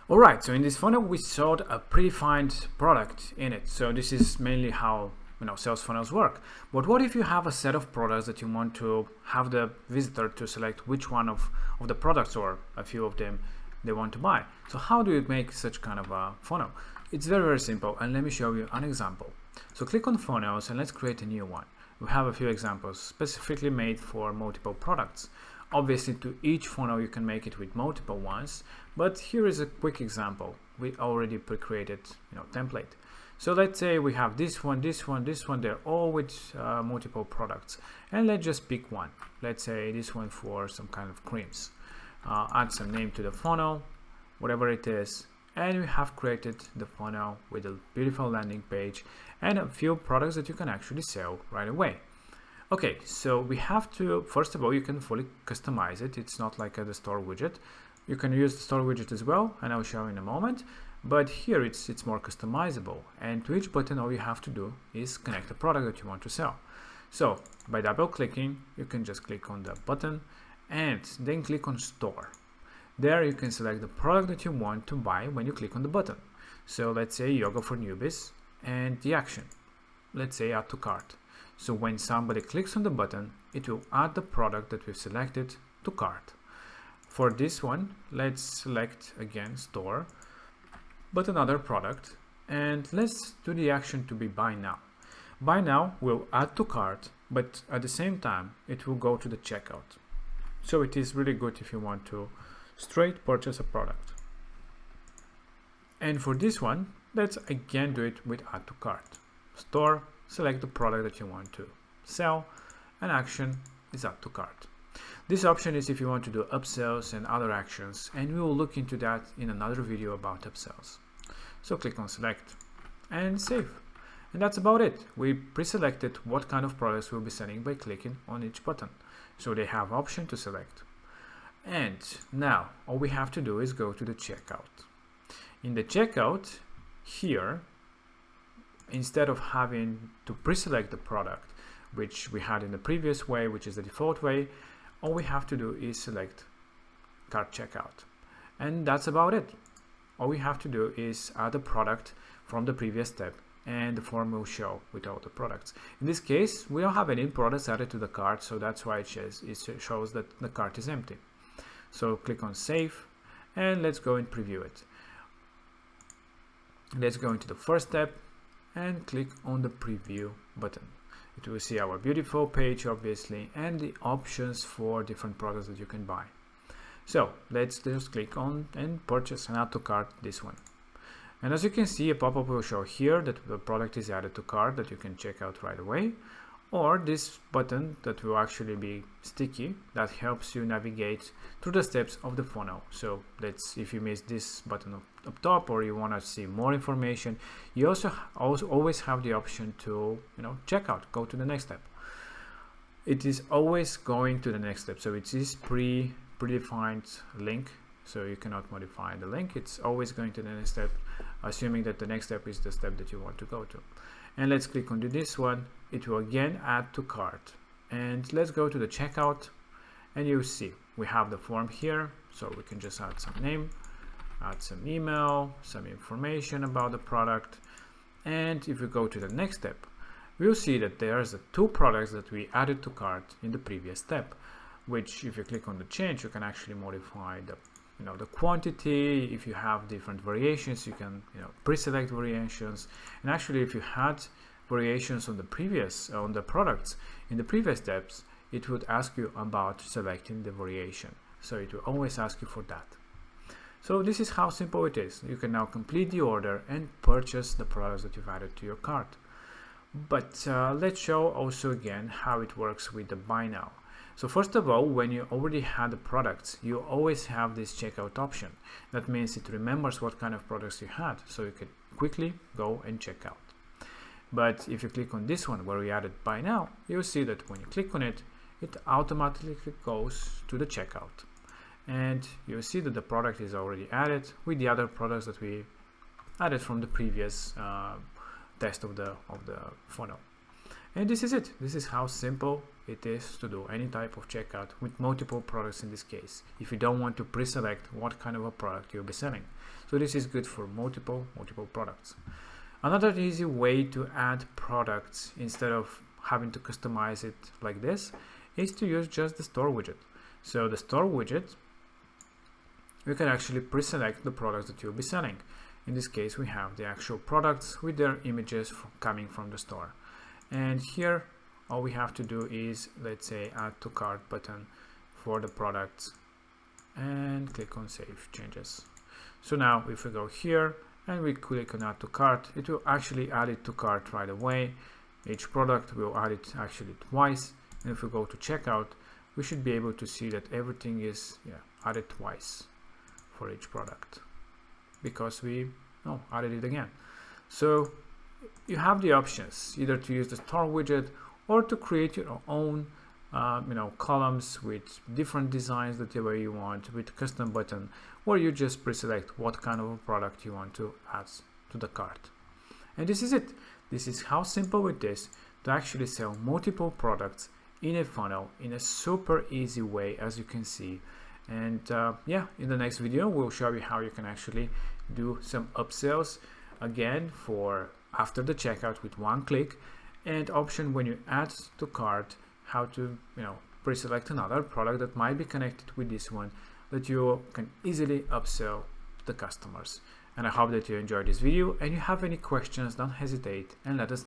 Alright, so in this funnel we saw a predefined product in it. So this is mainly how sales funnels work. But what if you have a set of products that you want to have the visitor to select which one of the products or a few of them they want to buy? So how do you make such kind of a funnel? It's very simple, and let me show you an example. So click on funnels and let's create a new one. We have a few examples specifically made for multiple products. Obviously, to each funnel you can make it with multiple ones, but here is a quick example. We already pre-created template. So let's say we have this one, they're all with multiple products, and let's just pick one. Let's say this one for some kind of creams. Add some name to the funnel, whatever it is, and we have created the funnel with a beautiful landing page and a few products that you can actually sell right away. Okay, so we have to, first of all, you can fully customize it. It's not like the store widget. You can use the store widget as well, and I'll show in a moment. But here it's more customizable. And to each button, all you have to do is connect the product that you want to sell. So by double clicking, you can just click on the button and then click on store. There you can select the product that you want to buy when you click on the button. So let's say yoga for newbies and the action. Let's say add to cart. So when somebody clicks on the button, it will add the product that we've selected to cart. For this one, let's select again store, but another product, and let's do the action to be buy now. Buy now will add to cart, but at the same time, it will go to the checkout. So it is really good if you want to straight purchase a product. And for this one, let's again do it with add to cart. Store, select the product that you want to sell, and action is add to cart. This option is if you want to do upsells and other actions, and we will look into that in another video about upsells. So click on select and save. And that's about it. We pre-selected what kind of products we'll be selling by clicking on each button. So they have option to select. And now all we have to do is go to the checkout. In the checkout here, instead of having to pre-select the product, which we had in the previous way, which is the default way, all we have to do is select cart checkout. And that's about it. All we have to do is add a product from the previous step, and the form will show with all the products. In this case, we don't have any products added to the cart, so that's why it shows that the cart is empty. So click on save, and let's go and preview it. Let's go into the first step and click on the preview button. It will see our beautiful page, obviously, and the options for different products that you can buy. So let's just click on and purchase and add to cart this one. And as you can see, a pop-up will show here that the product is added to cart that you can check out right away, or this button that will actually be sticky that helps you navigate through the steps of the funnel. So if you miss this button up top, or you want to see more information, you also always have the option to check out, go to the next step. It is always going to the next step, so it is predefined link, so you cannot modify the link. It's always going to the next step, assuming that the next step is the step that you want to go to. And let's click on this one. It will again add to cart, and let's go to the checkout, and you see we have the form here, so we can just add some name, add some email, some information about the product. And if we go to the next step, we'll see that there's the two products that we added to cart in the previous step, which if you click on the change, you can actually modify the quantity. If you have different variations, you can pre-select variations. And actually, if you had variations on the products in the previous steps, it would ask you about selecting the variation. So it will always ask you for that. So this is how simple it is. You can now complete the order and purchase the products that you've added to your cart. But let's show also again how it works with the buy now. So first of all, when you already had the products, you always have this checkout option. That means it remembers what kind of products you had, so you can quickly go and check out. But if you click on this one where we added buy now, you'll see that when you click on it, it automatically goes to the checkout. And you'll see that the product is already added with the other products that we added from the previous test of the funnel. And this is it. This is how simple it is to do any type of checkout with multiple products in this case, if you don't want to pre-select what kind of a product you'll be selling. So this is good for multiple products. Another easy way to add products instead of having to customize it like this is to use just the store widget. So the store widget, you can actually pre-select the products that you'll be selling. In this case, we have the actual products with their images coming from the store. And here, all we have to do is, let's say, add to cart button for the products and click on save changes. So now if we go here and we click on add to cart, it will actually add it to cart right away. Each product will add it actually twice. And if we go to checkout, we should be able to see that everything is added twice for each product because we added it again. So you have the options either to use the store widget or to create your own columns with different designs that way you want, with custom button, where you just pre-select what kind of a product you want to add to the cart. And this is it. This is how simple it is to actually sell multiple products in a funnel in a super easy way, as you can see. And in the next video we'll show you how you can actually do some upsells again for after the checkout with one click, and option when you add to cart, how to pre-select another product that might be connected with this one that you can easily upsell the customers. And I hope that you enjoyed this video, and you have any questions, don't hesitate and let us